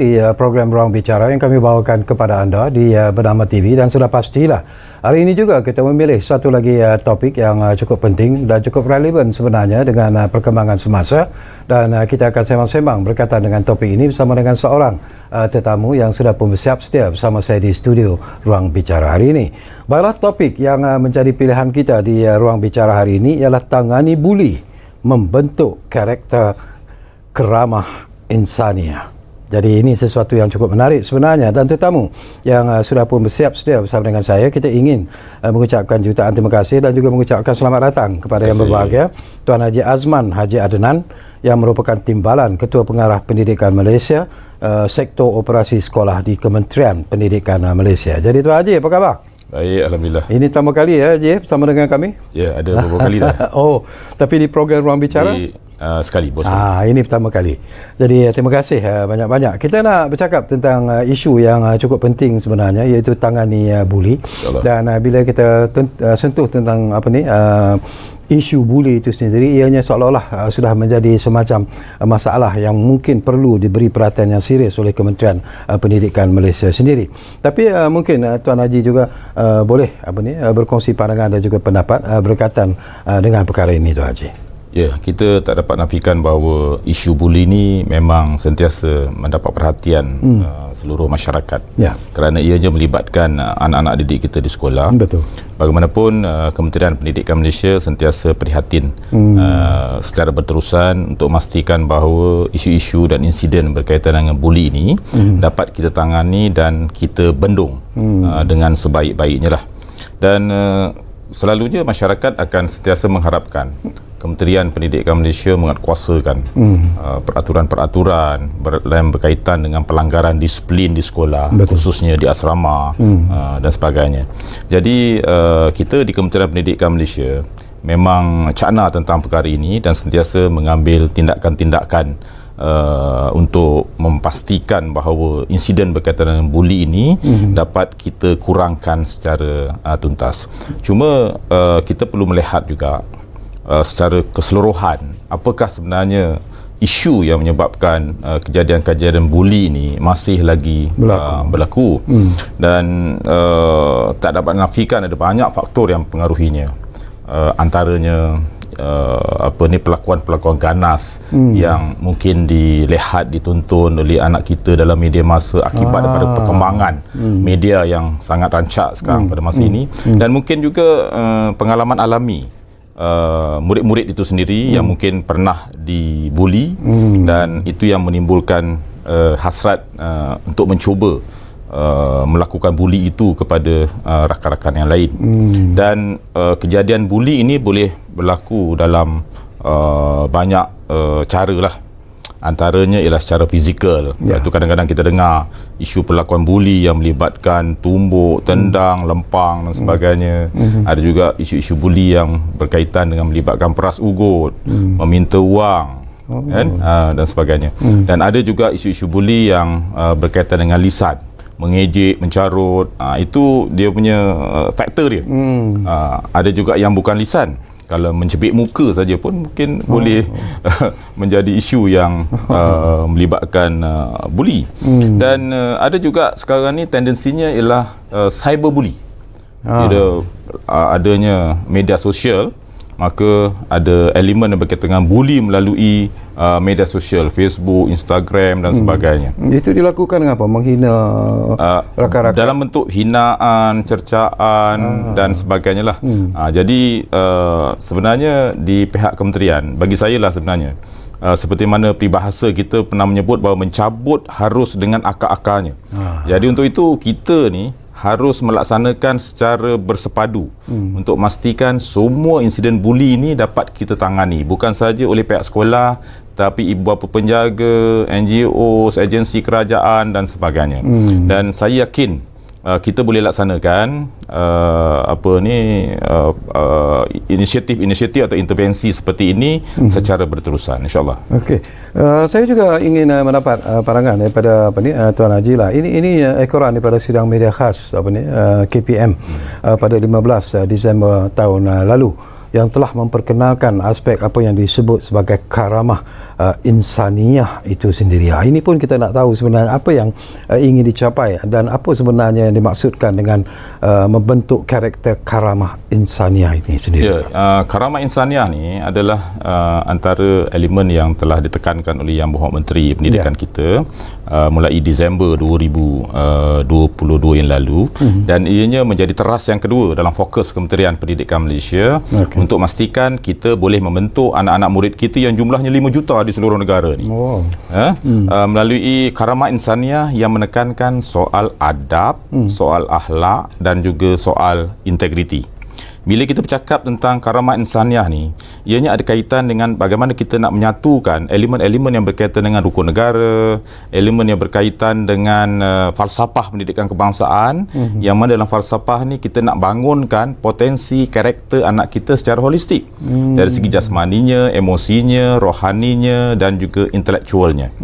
Di program Ruang Bicara yang kami bawakan kepada anda di Bernama TV, dan sudah pastilah hari ini juga kita memilih satu lagi topik yang cukup penting dan cukup relevan sebenarnya dengan perkembangan semasa, dan kita akan sembang-sembang berkaitan dengan topik ini bersama dengan seorang tetamu yang sudah pun bersiap sedia bersama saya di studio Ruang Bicara hari ini. Baiklah, topik yang menjadi pilihan kita di Ruang Bicara hari ini ialah tangani buli, membentuk karakter keramah insania. Jadi ini sesuatu yang cukup menarik sebenarnya, dan tetamu yang sudah pun bersiap sedia bersama dengan saya, kita ingin mengucapkan jutaan terima kasih dan juga mengucapkan selamat datang kepada yang berbahagia Tuan Haji Azman Haji Adnan yang merupakan Timbalan Ketua Pengarah Pendidikan Malaysia, Sektor Operasi Sekolah di Kementerian Pendidikan Malaysia. Jadi Tuan Haji, apa khabar? Baik, Alhamdulillah. Ini pertama kali ya Haji bersama dengan kami? Ya, ada beberapa kali dah. Oh, tapi di program Ruang Bicara? Sekali, bos. Ini pertama kali. Jadi terima kasih banyak-banyak. Kita nak bercakap tentang isu yang cukup penting sebenarnya, iaitu tangani buli. Dan bila kita sentuh tentang isu buli itu sendiri, ianya seolah-olah sudah menjadi semacam masalah yang mungkin perlu diberi perhatian yang serius oleh Kementerian Pendidikan Malaysia sendiri. Tapi mungkin Tuan Haji juga boleh berkongsi pandangan dan juga pendapat berkaitan dengan perkara ini, Tuan Haji. Ya, kita tak dapat nafikan bahawa isu buli ni memang sentiasa mendapat perhatian seluruh masyarakat. Ya. Kerana ianya melibatkan anak-anak didik kita di sekolah. Betul. Bagaimanapun Kementerian Pendidikan Malaysia sentiasa prihatin secara berterusan untuk memastikan bahawa isu-isu dan insiden berkaitan dengan buli ini dapat kita tangani dan kita bendung dengan sebaik-baiknya lah. Dan selalunya masyarakat akan sentiasa mengharapkan Kementerian Pendidikan Malaysia menguatkuasakan peraturan-peraturan yang berkaitan dengan pelanggaran disiplin di sekolah, khususnya di asrama dan sebagainya. Jadi kita di Kementerian Pendidikan Malaysia memang cakna tentang perkara ini dan sentiasa mengambil tindakan-tindakan untuk memastikan bahawa insiden berkaitan dengan buli ini dapat kita kurangkan secara tuntas. Cuma kita perlu melihat juga secara keseluruhan apakah sebenarnya isu yang menyebabkan kejadian-kejadian buli ini masih lagi berlaku. Dan tak dapat nafikan ada banyak faktor yang mempengaruhinya, antaranya pelakuan-pelakuan ganas yang mungkin dilihat, ditonton oleh anak kita dalam media masa akibat daripada perkembangan media yang sangat rancak sekarang pada masa ini. Dan mungkin juga pengalaman alami murid-murid itu sendiri yang mungkin pernah dibuli dan itu yang menimbulkan hasrat untuk mencuba melakukan buli itu kepada rakan-rakan yang lain. Dan kejadian buli ini boleh berlaku dalam banyak cara lah. Antaranya ialah secara fizikal. Itu kadang-kadang kita dengar isu perlakuan buli yang melibatkan tumbuk, tendang, lempang dan sebagainya. Ada juga isu-isu buli yang berkaitan dengan melibatkan peras ugut, meminta wang, dan sebagainya. Dan ada juga isu-isu buli yang berkaitan dengan lisan, mengejek, mencarut. Itu dia punya faktor dia. Ada juga yang bukan lisan. Kalau mencebik muka saja pun mungkin boleh menjadi isu yang melibatkan buli. Dan ada juga sekarang ni tendensinya ialah cyberbully. Bila adanya media sosial, maka ada elemen yang berkaitan dengan buli melalui media sosial, Facebook, Instagram dan sebagainya. Itu dilakukan dengan apa? Menghina rakan-rakan? Dalam bentuk hinaan, cercaan dan sebagainya lah. Jadi sebenarnya di pihak kementerian, bagi saya lah sebenarnya, seperti mana peribahasa kita pernah menyebut bahawa mencabut harus dengan akar-akarnya. Jadi untuk itu kita ni harus melaksanakan secara bersepadu untuk memastikan semua insiden buli ini dapat kita tangani, bukan sahaja oleh pihak sekolah tapi ibu bapa penjaga, NGO, agensi kerajaan dan sebagainya. Dan saya yakin kita boleh laksanakan inisiatif-inisiatif atau intervensi seperti ini secara berterusan, insyaAllah. Okey. Saya juga ingin mendapat pandangan daripada Tuan Haji lah. Ini ekoran daripada sidang media khas KPM pada 15 Disember tahun lalu. yang telah memperkenalkan aspek apa yang disebut sebagai karamah insaniah itu sendiri. Ini pun kita nak tahu sebenarnya apa yang ingin dicapai dan apa sebenarnya yang dimaksudkan dengan membentuk karakter karamah insaniah ini sendiri. Karamah insaniah ni adalah antara elemen yang telah ditekankan oleh Yang Berhormat Menteri Pendidikan kita mulai Disember 2022 yang lalu, dan ianya menjadi teras yang kedua dalam fokus Kementerian Pendidikan Malaysia untuk memastikan kita boleh membentuk anak-anak murid kita yang jumlahnya 5 juta di seluruh negara ni. Melalui karamah insaniah yang menekankan soal adab, soal akhlak dan juga soal integriti. Bila kita bercakap tentang karamah insaniah ni, ianya ada kaitan dengan bagaimana kita nak menyatukan elemen-elemen yang berkaitan dengan rukun negara, elemen yang berkaitan dengan falsafah pendidikan kebangsaan, yang mana dalam falsafah ni kita nak bangunkan potensi karakter anak kita secara holistik, dari segi jasmaninya, emosinya, rohaninya dan juga intelektualnya.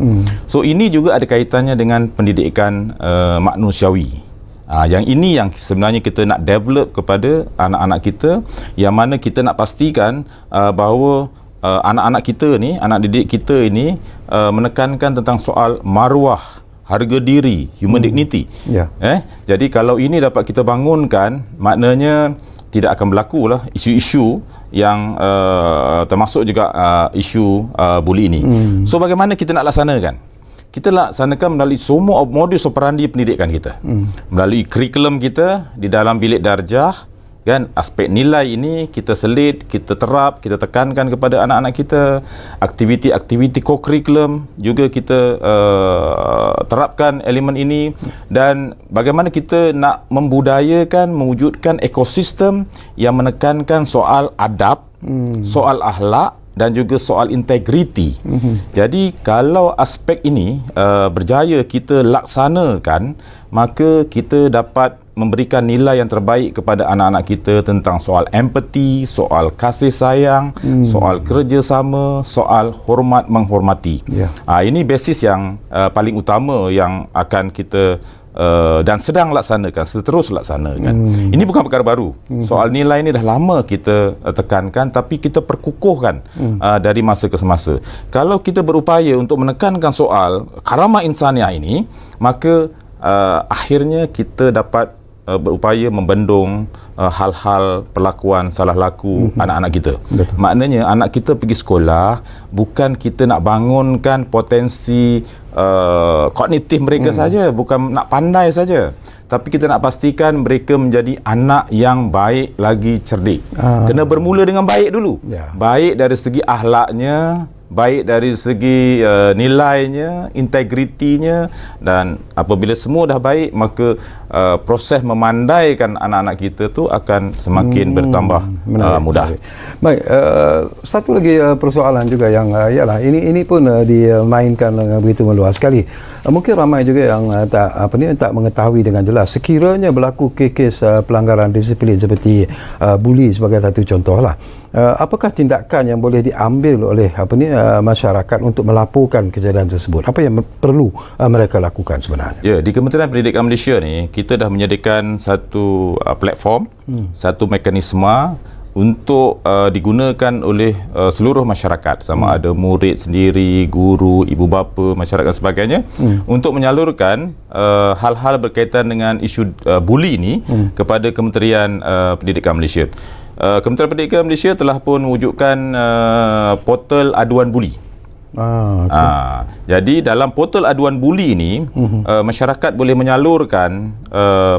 So ini juga ada kaitannya dengan pendidikan manusiawi. Yang ini yang sebenarnya kita nak develop kepada anak-anak kita, yang mana kita nak pastikan bahawa anak-anak kita ni, anak didik kita ini menekankan tentang soal maruah, harga diri, human dignity. Jadi kalau ini dapat kita bangunkan, maknanya tidak akan berlaku lah isu-isu yang termasuk juga isu buli ini. So bagaimana kita nak laksanakan? Kita laksanakan melalui semua modus operandi pendidikan kita, melalui kurikulum kita di dalam bilik darjah, kan, aspek nilai ini kita selit, kita terap, kita tekankan kepada anak-anak kita. Aktiviti-aktiviti co-kurikulum juga kita terapkan elemen ini, dan bagaimana kita nak membudayakan, mewujudkan ekosistem yang menekankan soal adab, soal akhlak dan juga soal integriti. Jadi kalau aspek ini berjaya kita laksanakan, maka kita dapat memberikan nilai yang terbaik kepada anak-anak kita tentang soal empati, soal kasih sayang, soal kerjasama, soal hormat menghormati. Ini basis yang paling utama yang akan kita dan sedang laksanakan, seterus laksanakan. Ini bukan perkara baru. Soal nilai ini dah lama kita tekankan, tapi kita perkukuhkan dari masa ke semasa. Kalau kita berupaya untuk menekankan soal karamah insaniah ini, maka akhirnya kita dapat berupaya membendung hal-hal perlakuan salah laku anak-anak kita. Maknanya anak kita pergi sekolah, bukan kita nak bangunkan potensi kognitif mereka saja, bukan nak pandai saja, tapi kita nak pastikan mereka menjadi anak yang baik lagi cerdik. Kena bermula dengan baik dulu. Baik dari segi akhlaknya, baik dari segi nilainya, integritinya, dan apabila semua dah baik, maka proses memandaikan anak-anak kita tu akan semakin bertambah mudah. Baik, satu lagi persoalan juga yang ialah ini pun dimainkan begitu meluas sekali. Mungkin ramai juga yang tak mengetahui dengan jelas. Sekiranya berlaku kes pelanggaran disiplin seperti buli sebagai satu contoh lah, apakah tindakan yang boleh diambil oleh masyarakat untuk melaporkan kejadian tersebut? Apa yang perlu mereka lakukan sebenarnya? Ya, di Kementerian Pendidikan Malaysia ni kita dah menyediakan satu platform, satu mekanisme untuk digunakan oleh seluruh masyarakat, sama ada murid sendiri, guru, ibu bapa, masyarakat dan sebagainya, untuk menyalurkan hal-hal berkaitan dengan isu buli ini kepada Kementerian Pendidikan Malaysia. Kementerian Pendidikan Malaysia telah pun mewujudkan portal aduan buli. Jadi dalam portal aduan buli ini, masyarakat boleh menyalurkan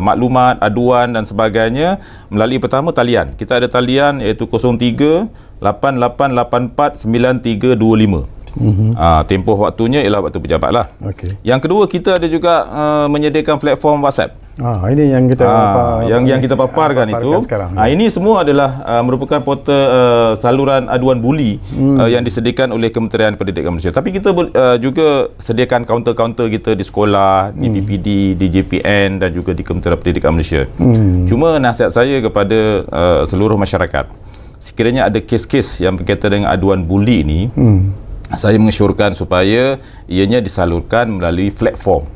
maklumat, aduan dan sebagainya melalui pertama talian. Kita ada talian iaitu 03 8884 9325. Tempoh waktunya ialah waktu pejabat lah. Yang kedua, kita ada juga menyediakan platform WhatsApp. Ini yang kita yang kita paparkan itu. Ini semua adalah merupakan portal saluran aduan buli yang disediakan oleh Kementerian Pendidikan Malaysia. Tapi kita juga sediakan kaunter-kaunter kita di sekolah, di PPD, di JPN dan juga di Kementerian Pendidikan Malaysia. Cuma nasihat saya kepada seluruh masyarakat, sekiranya ada kes-kes yang berkaitan dengan aduan buli ini, saya mengesyorkan supaya ianya disalurkan melalui platform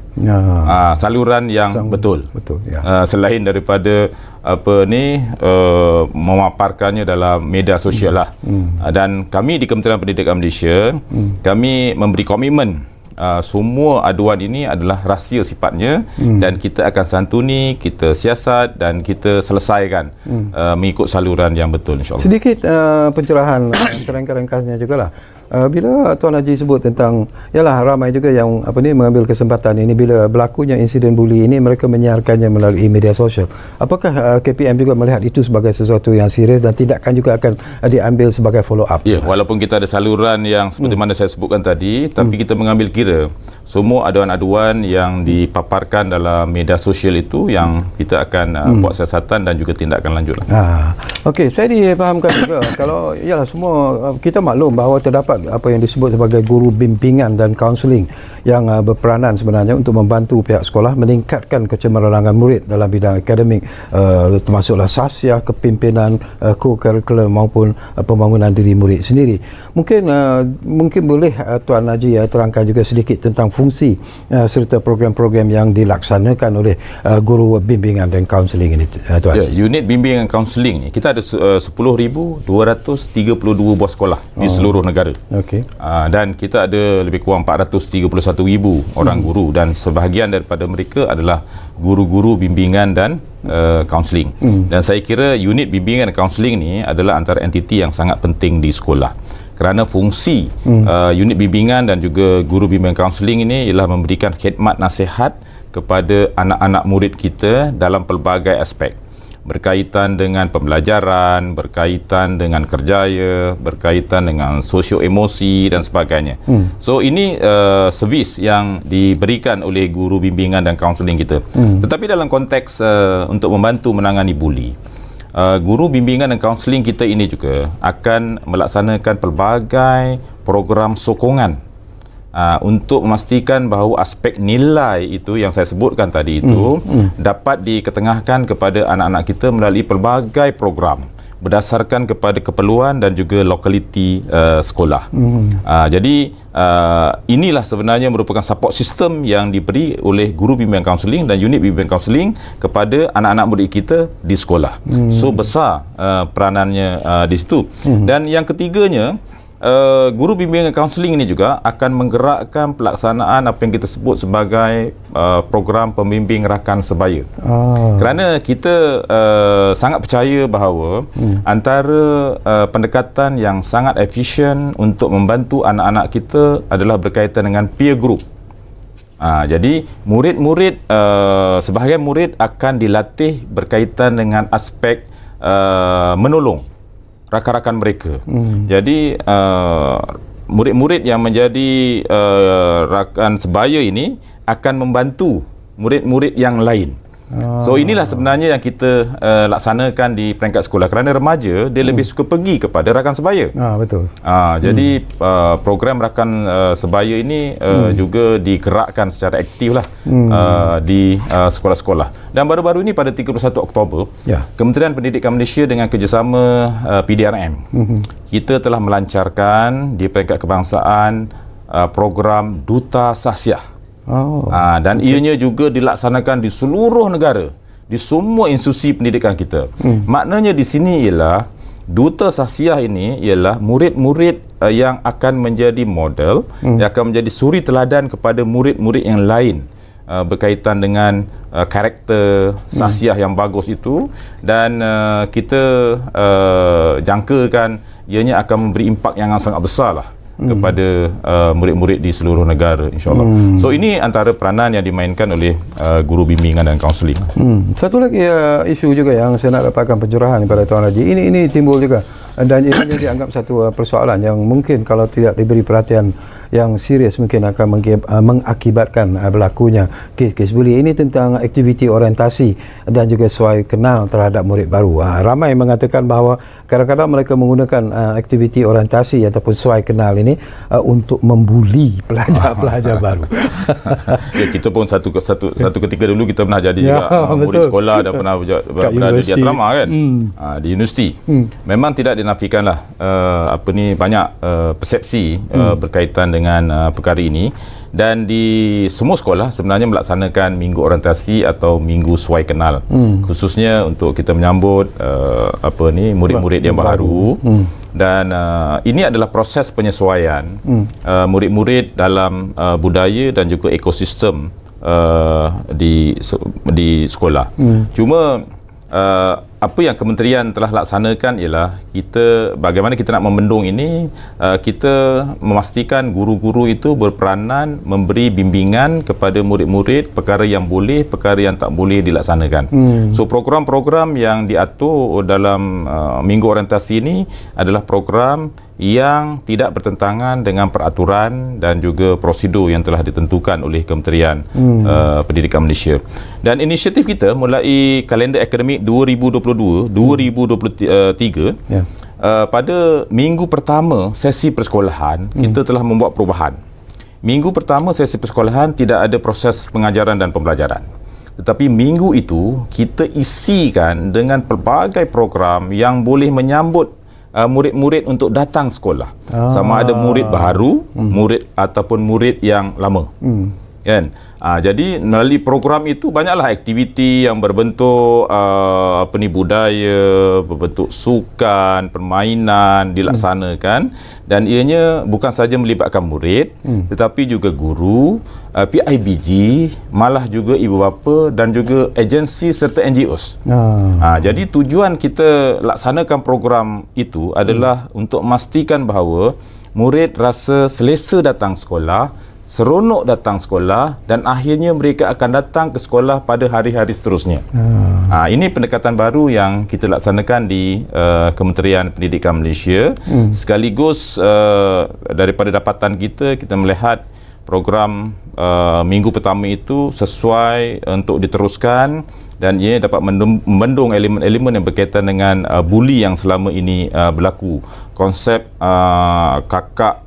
saluran yang betul. Selain daripada memaparkannya dalam media sosial lah. Dan kami di Kementerian Pendidikan Malaysia, kami memberi komitmen semua aduan ini adalah rahsia sifatnya, dan kita akan santuni, kita siasat dan kita selesaikan mengikut saluran yang betul, insyaAllah. Sedikit pencerahan serangka-ringkasnya jugalah. Bila Tuan Haji sebut tentang, yalah, ramai juga yang mengambil kesempatan ini bila berlakunya insiden buli ini, mereka menyiarkannya melalui media sosial. Apakah KPM juga melihat itu sebagai sesuatu yang serius dan tindakan juga akan diambil sebagai follow up? Ya, walaupun kita ada saluran yang seperti mana saya sebutkan tadi, tapi kita mengambil kira semua aduan-aduan yang dipaparkan dalam media sosial itu yang kita akan buat siasatan dan juga tindakan lanjut. Okey, saya difahamkan juga kalau yalah semua kita maklum bahawa terdapat apa yang disebut sebagai guru bimbingan dan kaunseling yang berperanan sebenarnya untuk membantu pihak sekolah meningkatkan kecemerlangan murid dalam bidang akademik, termasuklah sasiah, kepimpinan, co-curriculum maupun pembangunan diri murid sendiri. Mungkin boleh Tuan Haji terangkan juga sedikit tentang fungsi serta program-program yang dilaksanakan oleh guru bimbingan dan kaunseling ini, Tuan. Ya, unit bimbingan dan kaunseling ni kita ada 10,232 buah sekolah di seluruh negara. Dan kita ada lebih kurang 431,000 orang guru, dan sebahagian daripada mereka adalah guru-guru bimbingan dan kaunseling. Dan saya kira unit bimbingan dan kaunseling ni adalah antara entiti yang sangat penting di sekolah, kerana fungsi unit bimbingan dan juga guru bimbingan kaunseling ini ialah memberikan khidmat nasihat kepada anak-anak murid kita dalam pelbagai aspek, berkaitan dengan pembelajaran, berkaitan dengan kerjaya, berkaitan dengan sosio-emosi dan sebagainya. So ini servis yang diberikan oleh guru bimbingan dan kaunseling kita. Tetapi dalam konteks untuk membantu menangani buli, guru bimbingan dan kaunseling kita ini juga akan melaksanakan pelbagai program sokongan untuk memastikan bahawa aspek nilai itu yang saya sebutkan tadi itu dapat diketengahkan kepada anak-anak kita melalui pelbagai program berdasarkan kepada keperluan dan juga lokaliti sekolah. Jadi inilah sebenarnya merupakan support system yang diberi oleh guru bimbingan kaunseling dan unit bimbingan kaunseling kepada anak-anak murid kita di sekolah. So besar peranannya di situ. Dan yang ketiganya, guru bimbingan kaunseling ini juga akan menggerakkan pelaksanaan apa yang kita sebut sebagai program pembimbing rakan sebaya. Kerana kita sangat percaya bahawa antara pendekatan yang sangat efisien untuk membantu anak-anak kita adalah berkaitan dengan peer group. Jadi murid-murid, sebahagian murid akan dilatih berkaitan dengan aspek menolong rakan-rakan mereka. Jadi murid-murid yang menjadi rakan sebaya ini akan membantu murid-murid yang lain. So inilah sebenarnya yang kita laksanakan di peringkat sekolah, kerana remaja dia lebih suka pergi kepada rakan sebaya. Betul. Jadi program rakan sebaya ini juga digerakkan secara aktif lah di sekolah-sekolah. Dan baru-baru ini pada 31 Oktober, Kementerian Pendidikan Malaysia dengan kerjasama PDRM, kita telah melancarkan di peringkat kebangsaan program Duta Sasiah. Dan ianya juga dilaksanakan di seluruh negara, di semua institusi pendidikan kita. Maknanya di sini ialah Duta Sasiah ini ialah murid-murid yang akan menjadi model, yang akan menjadi suri teladan kepada murid-murid yang lain berkaitan dengan karakter sasiah yang bagus itu, dan kita jangkakan ianya akan memberi impak yang sangat besar lah kepada murid-murid di seluruh negara, insyaAllah. So ini antara peranan yang dimainkan oleh guru bimbingan dan kaunseling. Satu lagi isu juga yang saya nak dapatkan pencerahan kepada Tuan Haji, ini timbul juga, dan ini dianggap satu persoalan yang mungkin kalau tidak diberi perhatian yang serius mungkin akan mengakibatkan berlakunya kes-kes buli. Ini tentang aktiviti orientasi dan juga suai kenal terhadap murid baru. Ramai mengatakan bahawa kadang-kadang mereka menggunakan aktiviti orientasi ataupun suai kenal ini untuk membuli pelajar-pelajar baru. Kita pun satu ketika dulu kita pernah jadi juga murid sekolah dan pernah berada di asrama kan, di universiti. Memang tidak dinafikanlah banyak persepsi berkaitan dengan perkara ini, dan di semua sekolah sebenarnya melaksanakan minggu orientasi atau minggu suai kenal, khususnya untuk kita menyambut murid-murid yang baru. Dan ini adalah proses penyesuaian murid-murid dalam budaya dan juga ekosistem di sekolah. Cuma apa yang kementerian telah laksanakan ialah bagaimana kita nak membendung ini, kita memastikan guru-guru itu berperanan memberi bimbingan kepada murid-murid perkara yang boleh, perkara yang tak boleh dilaksanakan. So program-program yang diatur dalam minggu orientasi ini adalah program yang tidak bertentangan dengan peraturan dan juga prosedur yang telah ditentukan oleh Kementerian Pendidikan Malaysia. Dan inisiatif kita mulai kalender akademik 2022-2023, pada minggu pertama sesi persekolahan kita telah membuat perubahan. Minggu pertama sesi persekolahan tidak ada proses pengajaran dan pembelajaran. Tetapi minggu itu kita isikan dengan pelbagai program yang boleh menyambut murid-murid untuk datang sekolah. Sama ada murid baru, murid ataupun murid yang lama. Kan? Jadi melalui program itu banyaklah aktiviti yang berbentuk budaya, berbentuk sukan, permainan dilaksanakan, dan ianya bukan saja melibatkan murid tetapi juga guru, PIBG, malah juga ibu bapa dan juga agensi serta NGOs. Jadi tujuan kita laksanakan program itu adalah untuk memastikan bahawa murid rasa selesa datang sekolah, seronok datang sekolah, dan akhirnya mereka akan datang ke sekolah pada hari-hari seterusnya. Ini pendekatan baru yang kita laksanakan di Kementerian Pendidikan Malaysia. Sekaligus daripada dapatan kita melihat program minggu pertama itu sesuai untuk diteruskan, dan ia dapat membendung elemen-elemen yang berkaitan dengan buli yang selama ini berlaku. Konsep kakak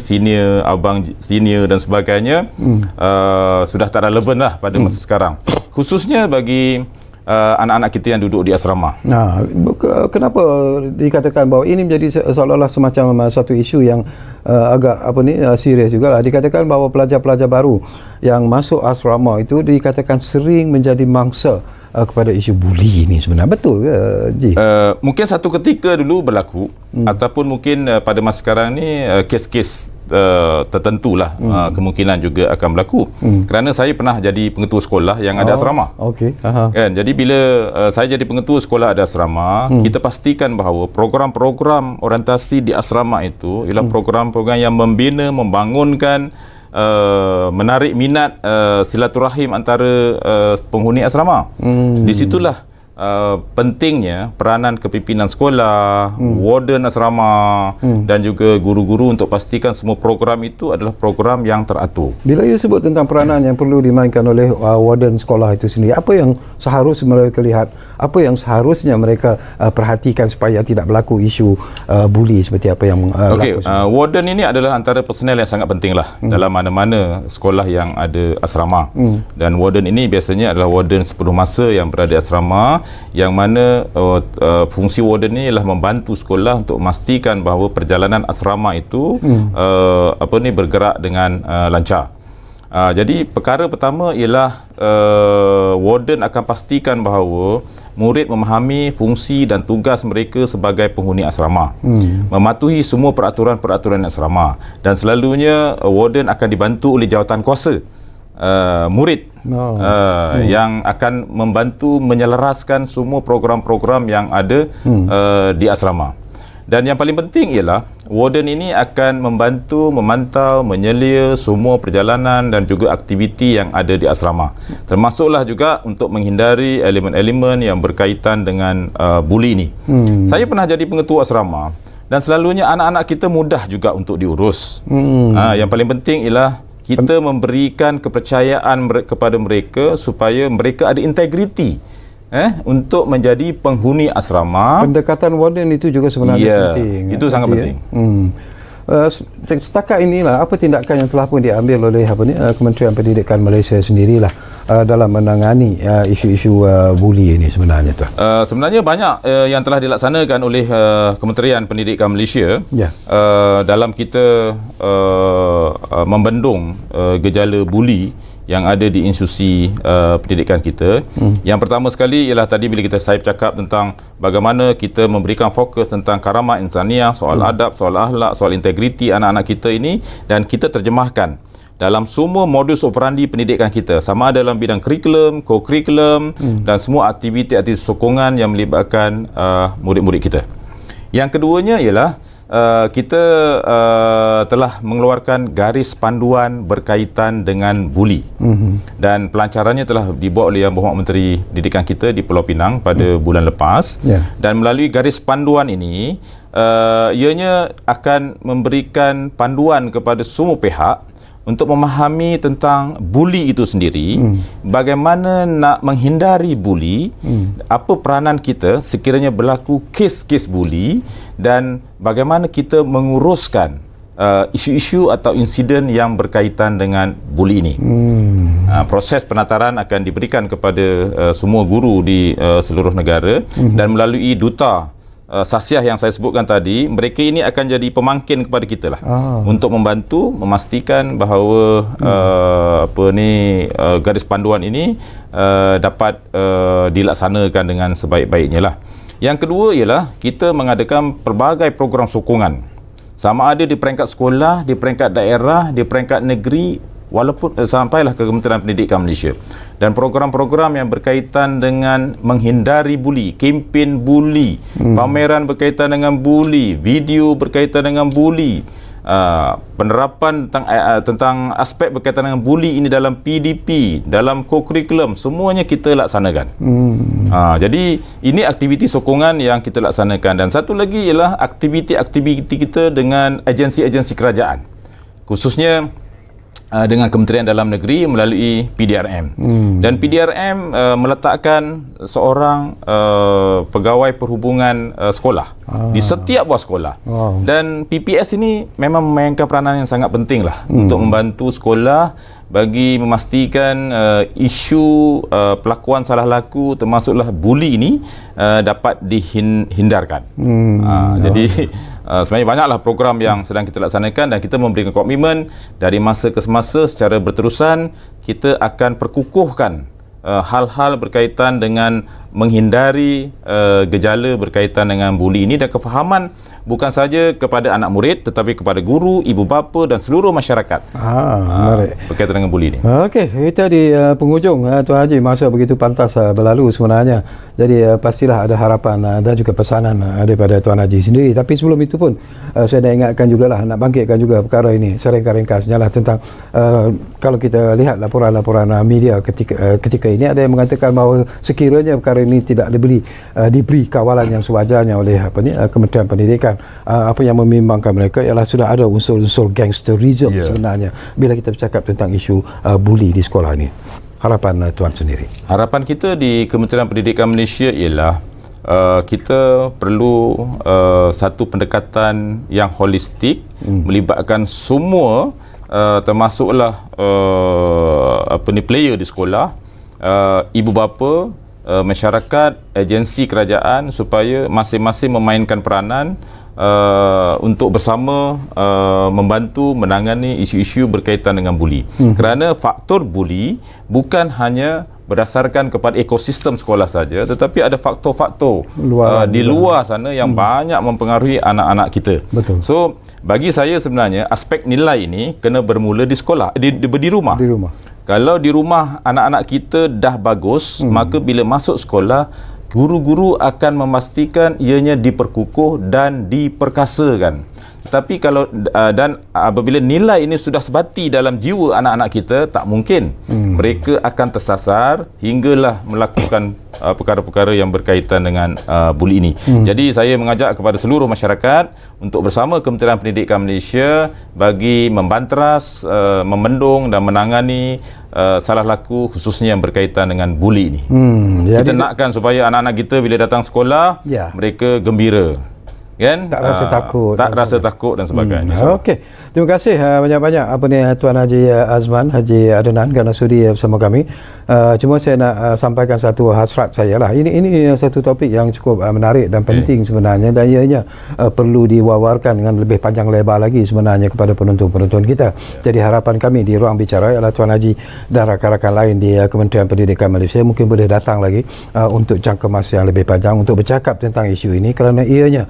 senior, abang senior dan sebagainya sudah tak relevan lah pada masa sekarang, khususnya bagi anak-anak kita yang duduk di asrama. Kenapa dikatakan bahawa ini menjadi seolah-olah semacam satu isu yang agak serius juga lah. Dikatakan bahawa pelajar-pelajar baru yang masuk asrama itu dikatakan sering menjadi mangsa kepada isu buli ini. Sebenarnya betul ke, Ji? Mungkin satu ketika dulu berlaku, ataupun mungkin pada masa sekarang ni kes-kes tertentulah kemungkinan juga akan berlaku. Kerana saya pernah jadi pengetua sekolah yang ada asrama. Kan? Jadi bila saya jadi pengetua sekolah ada asrama, kita pastikan bahawa program-program orientasi di asrama itu ialah program-program yang membina, membangunkan, menarik minat silaturahim antara penghuni asrama. Di situlah pentingnya peranan kepimpinan sekolah, warden asrama dan juga guru-guru untuk pastikan semua program itu adalah program yang teratur. Bila you sebut tentang peranan yang perlu dimainkan oleh warden sekolah itu sendiri, apa yang seharusnya mereka lihat, apa yang seharusnya mereka perhatikan supaya tidak berlaku isu buli seperti apa yang berlaku? Warden ini adalah antara personel yang sangat penting lah dalam mana-mana sekolah yang ada asrama. Dan warden ini biasanya adalah warden sepenuh masa yang berada di asrama, yang mana fungsi warden ini adalah membantu sekolah untuk memastikan bahawa perjalanan asrama itu bergerak dengan lancar. Jadi perkara pertama ialah warden akan pastikan bahawa murid memahami fungsi dan tugas mereka sebagai penghuni asrama, mematuhi semua peraturan-peraturan asrama, dan selalunya warden akan dibantu oleh jawatan kuasa murid yang akan membantu menyelaraskan semua program-program yang ada di asrama. Dan yang paling penting ialah warden ini akan membantu memantau, menyelia semua perjalanan dan juga aktiviti yang ada di asrama, termasuklah juga untuk menghindari elemen-elemen yang berkaitan dengan buli ini. Saya pernah jadi pengetua asrama, dan selalunya anak-anak kita mudah juga untuk diurus. Yang paling penting ialah kita memberikan kepercayaan kepada mereka supaya mereka ada integriti untuk menjadi penghuni asrama. Pendekatan warden itu juga sebenarnya penting. Itu sangat penting. Setakat inilah apa tindakan yang telah pun diambil oleh Kementerian Pendidikan Malaysia sendirilah dalam menangani isu-isu buli ini sebenarnya, Tuan? Sebenarnya banyak yang telah dilaksanakan oleh Kementerian Pendidikan Malaysia dalam kita membendung gejala buli yang ada di institusi pendidikan kita. Yang pertama sekali ialah tadi bila saya bercakap tentang bagaimana kita memberikan fokus tentang karamah insaniah, soal adab, soal akhlak, soal integriti anak-anak kita ini, dan kita terjemahkan dalam semua modus operandi pendidikan kita, sama ada dalam bidang kurikulum, co-kurikulum dan semua aktiviti-aktiviti sokongan yang melibatkan murid-murid kita. Yang keduanya ialah kita telah mengeluarkan garis panduan berkaitan dengan buli, dan pelancarannya telah dibuat oleh Yang Berhormat Menteri Pendidikan kita di Pulau Pinang pada bulan lepas. Dan melalui garis panduan ini ianya akan memberikan panduan kepada semua pihak untuk memahami tentang buli itu sendiri, bagaimana nak menghindari buli, apa peranan kita sekiranya berlaku kes-kes buli, dan bagaimana kita menguruskan isu-isu atau insiden yang berkaitan dengan buli ini. Proses penataran akan diberikan kepada semua guru di seluruh negara, dan melalui duta Sasiah yang saya sebutkan tadi, mereka ini akan jadi pemangkin kepada kita lah, untuk membantu memastikan bahawa garis panduan ini dapat dilaksanakan dengan sebaik-baiknya lah. Yang kedua ialah kita mengadakan pelbagai program sokongan, sama ada di peringkat sekolah, di peringkat daerah, di peringkat negeri, walaupun sampailah ke Kementerian Pendidikan Malaysia. Dan program-program yang berkaitan dengan menghindari buli, kempen buli, pameran berkaitan dengan buli, video berkaitan dengan buli, penerapan tentang aspek berkaitan dengan buli ini dalam PDP, dalam co-kurikulum, semuanya kita laksanakan. Jadi ini aktiviti sokongan yang kita laksanakan. Dan satu lagi ialah aktiviti-aktiviti kita dengan agensi-agensi kerajaan, khususnya dengan Kementerian Dalam Negeri melalui PDRM. Dan PDRM meletakkan seorang pegawai perhubungan sekolah di setiap buah sekolah. Dan PPS ini memang memainkan peranan yang sangat penting lah untuk membantu sekolah bagi memastikan isu pelakuan salah laku termasuklah buli ini dapat dihindarkan. Jadi sebenarnya banyaklah program yang sedang kita laksanakan, dan kita memberikan komitmen dari masa ke semasa secara berterusan kita akan perkukuhkan hal-hal berkaitan dengan menghindari gejala berkaitan dengan buli ini, dan kefahaman bukan saja kepada anak murid tetapi kepada guru, ibu bapa dan seluruh masyarakat berkaitan dengan buli ini. Okey, kita di penghujung, Tuan Haji, masa begitu pantas berlalu sebenarnya. Jadi pastilah ada harapan dan juga pesanan daripada Tuan Haji sendiri. Tapi sebelum itu pun saya nak ingatkan jugalah, nak bangkitkan juga perkara ini seringkas-ringkasnya lah tentang kalau kita lihat laporan-laporan media ketika ini, ada yang mengatakan bahawa sekiranya perkara ini tidak diberi kawalan yang sewajarnya oleh Kementerian Pendidikan, apa yang membimbangkan mereka ialah sudah ada unsur-unsur gangsterism sebenarnya bila kita bercakap tentang isu buli di sekolah ini. Harapan Tuan sendiri? Harapan kita di Kementerian Pendidikan Malaysia ialah kita perlu satu pendekatan yang holistik, melibatkan semua, termasuklah player di sekolah, ibu bapa, masyarakat, agensi kerajaan, supaya masing-masing memainkan peranan untuk bersama membantu menangani isu-isu berkaitan dengan buli. Kerana faktor buli bukan hanya berdasarkan kepada ekosistem sekolah saja, tetapi ada faktor-faktor di luar sana yang banyak mempengaruhi anak-anak kita. Betul. So bagi saya sebenarnya aspek nilai ini kena bermula di sekolah, di rumah. Kalau di rumah anak-anak kita dah bagus, maka bila masuk sekolah, guru-guru akan memastikan ianya diperkukuh dan diperkasakan. Tapi kalau dan apabila nilai ini sudah sebati dalam jiwa anak-anak kita, tak mungkin mereka akan tersasar hinggalah melakukan perkara-perkara yang berkaitan dengan buli ini. Jadi saya mengajak kepada seluruh masyarakat untuk bersama Kementerian Pendidikan Malaysia bagi membanteras, memendung dan menangani salah laku khususnya yang berkaitan dengan buli ini. Kita nakkan supaya anak-anak kita bila datang sekolah mereka gembira. kan, tak rasa takut, tak rasa takut dan sebagainya. Okey, terima kasih banyak-banyak apa ni Tuan Haji Azman, Haji Adnan kerana sudi bersama kami. Cuma saya nak sampaikan satu hasrat saya lah. Ini satu topik yang cukup menarik dan penting sebenarnya, dan ianya perlu diwawarkan dengan lebih panjang lebar lagi sebenarnya kepada penonton-penonton kita. Jadi harapan kami di ruang bicara ialah Tuan Haji dan rakan-rakan lain di Kementerian Pendidikan Malaysia mungkin boleh datang lagi untuk jangka masa yang lebih panjang untuk bercakap tentang isu ini, kerana ianya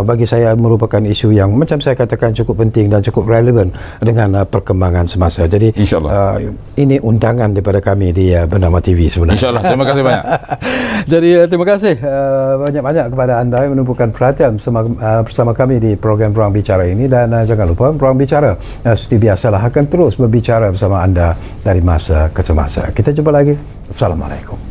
bagi saya merupakan isu yang macam saya katakan cukup penting dan cukup relevan dengan perkembangan semasa. Jadi InsyaAllah ini undangan daripada kami di Bernama TV sebenarnya. InsyaAllah, terima kasih banyak. Jadi terima kasih banyak-banyak kepada anda yang menumpukan perhatian bersama kami di program Ruang Bicara ini, dan jangan lupa Ruang Bicara seperti biasalah akan terus berbicara bersama anda dari masa ke semasa. Kita jumpa lagi. Assalamualaikum.